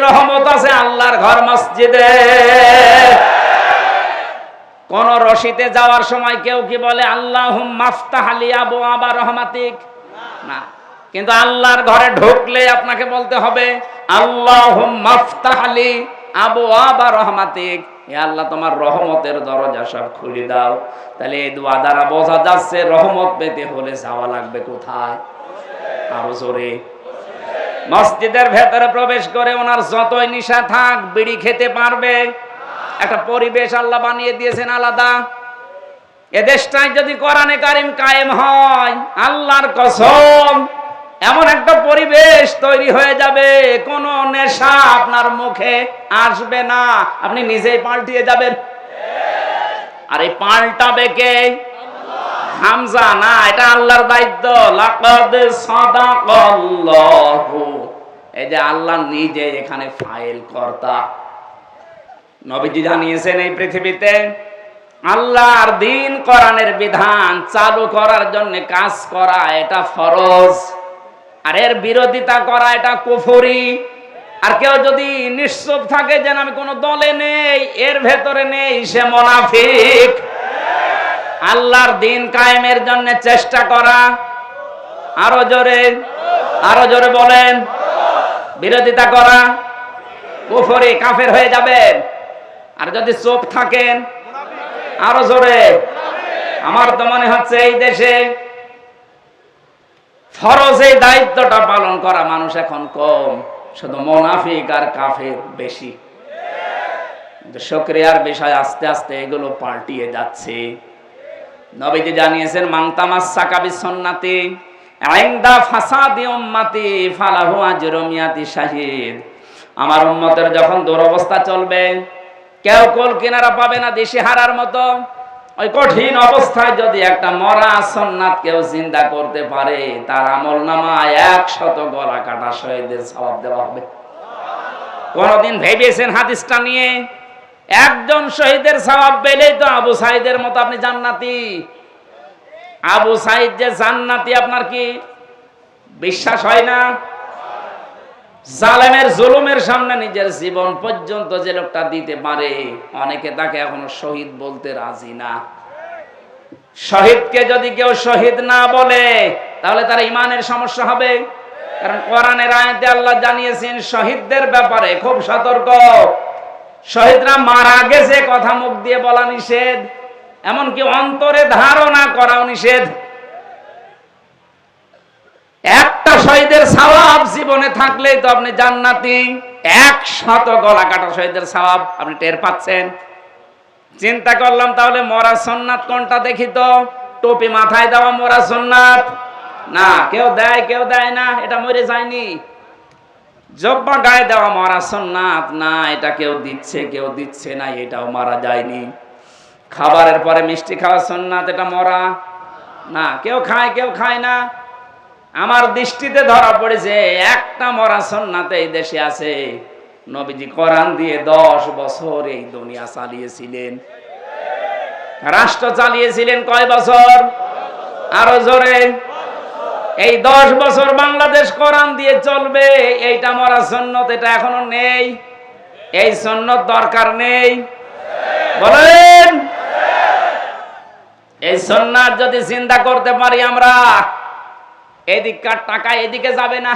রহমত আছে আল্লাহর ঘর মসজিদে। কোন রশিতে যাওয়ার সময় কেউ কি বলে আল্লাহুম্মা আফতাহ লি আবওয়াবা রাহমাতিক? না, কিন্তু আল্লাহর ঘরে ঢুকলে আপনাকে বলতে হবে আল্লাহুম্মা আফতাহ লি আবওয়াবা রাহমাতিক, হে আল্লাহ তোমার রহমতের দরজা সব খুলে দাও। তাহলে এই দোয়া দ্বারা বোঝা যাচ্ছে রহমত পেতে হলে যাওয়া লাগবে কোথায়? আরো জোরে। মসজিদের ভেতরে প্রবেশ করে ওনার যতই নিশা থাক বিড়ি খেতে পারবে। একটা পরিবেশ আল্লাহ বানিয়ে দিয়েছেন আলাদা। এ দেশটায় যদি কোরআনে কারিম কায়েম হয়, আল্লাহর কসম এমন একটা পরিবেশ তৈরি হয়ে যাবে, কোন নেশা আপনার মুখে আসবে না, আপনি নিজেই পাল্টিয়ে যাবেন। আর এই পাল্টাবে কে? হামজা না, এটা আল্লাহর দায়িত্ব। লাকাদ সাদাকাল্লাহু, এই যে আল্লাহ নিজে এখানে ফাইল কর্তা। নবীজি জানিয়েছেন এই পৃথিবীতে আল্লাহর দ্বীন কোরআনের বিধান চালু করার জন্য কাজ করা এটা ফরজ, আর এর বিরোধিতা করা এটা কুফরি। আর কেউ যদি নিশ্চুপ থাকে যেন আমি কোন দলে নেই, এর ভেতরে নেই, সে মুনাফিক। আল্লাহর দ্বীন কায়েমের জন্য চেষ্টা করা, আরো জোরে, আরো জোরে বলেন, বিরোধিতা করা কুফরি, কাফের হয়ে যাবেন। আর যদি চুপ থাকেন, আরো জোরে। আমার তো মনে হচ্ছে এই দেশে ফরজ এই দায়িত্বটা পালন করা মানুষ এখন কম, শুধু মুনাফিক আর কাফের বেশি। শুকরিয়ার বিষয়, আস্তে আস্তে এগুলো পাল্টিয়ে যাচ্ছে। নবীজি জানিয়েছেন মান তামাসসাকা বিসুন্নতি ইনদা ফাসাদি উম্মতি ফালাহু আজরু মিয়াতি শাহিদ। আমার উম্মতের যখন দুরবস্থা চলবে, কেউ কোল কিনারা পাবে না দিশেহারার মতো, ওই কঠিন অবস্থায় যদি একটা মরা সুন্নাত কেউ জিন্দা করতে পারে, তার আমলনামায় 100 গলা কাটা শহীদের সওয়াব দেওয়া হবে। কোনদিন ভেবেছেন হাদিসটা নিয়ে? একজন শহীদের সওয়াব পেলেই তো আবু সাঈদের মতো আপনি জান্নাতি। আবু সাঈদ যে জান্নাতি আপনার কি বিশ্বাস হয় না? জালেমের জুলুমের সামনে নিজের জীবন পর্যন্ত যে লোকটা দিতে পারে, অনেকে তাকে এখনো শহীদ বলতে রাজি না। শহীদকে যদি কেউ শহীদ না বলে, তাহলে তার ইমানের সমস্যা হবে। কারণ কোরআনের আয়াতে আল্লাহ জানিয়েছেন শহীদদের ব্যাপারে খুব সতর্ক। শহীদরা মারা গেছে কথা মুখ দিয়ে বলা নিষেধ, এমনকি অন্তরে ধারণা করাও নিষেধ। একটা শহীদের সওয়াব জীবনে থাকলেই তো আপনি জান্নাতি। 100 গলা কাটা শহীদের সওয়াব আপনি টের পাচ্ছেন। চিন্তা করলাম তাহলে মরা সুন্নাত কোনটা দেখি তো। টুপি মাথায় দেওয়া মরা সুন্নাত না, কেউ দেয় কেউ দেয় না, এটা মরে যায়নি। জব্বা গায়ে দেওয়া মরা সুন্নাত না, এটা কেউ দিচ্ছে কেউ দিচ্ছে না, এটাও মারা যায়নি। খাবারের পরে মিষ্টি খাওয়া সুন্নাত, এটা মরা না, কেউ খায় কেউ খায় না। আমার দৃষ্টিতে ধরা পড়েছে একটা মরা সুন্নাত এই দেশে আছে। নবীজি কোরআন দিয়ে 10 বছর এই দুনিয়া চালিয়েছিলেন, রাষ্ট্র চালিয়েছিলেন। কয় বছর? আরো জোরে। এই 10 বছর বাংলাদেশ কোরআন দিয়ে চলবে, এইটা মরা সুন্নাত, এটা এখনো নেই। এই সুন্নাত দরকার নেই বলেন? এই সুন্নাত যদি চিন্তা করতে পারি আমরা, এদিককার টাকা এদিকে যাবে না।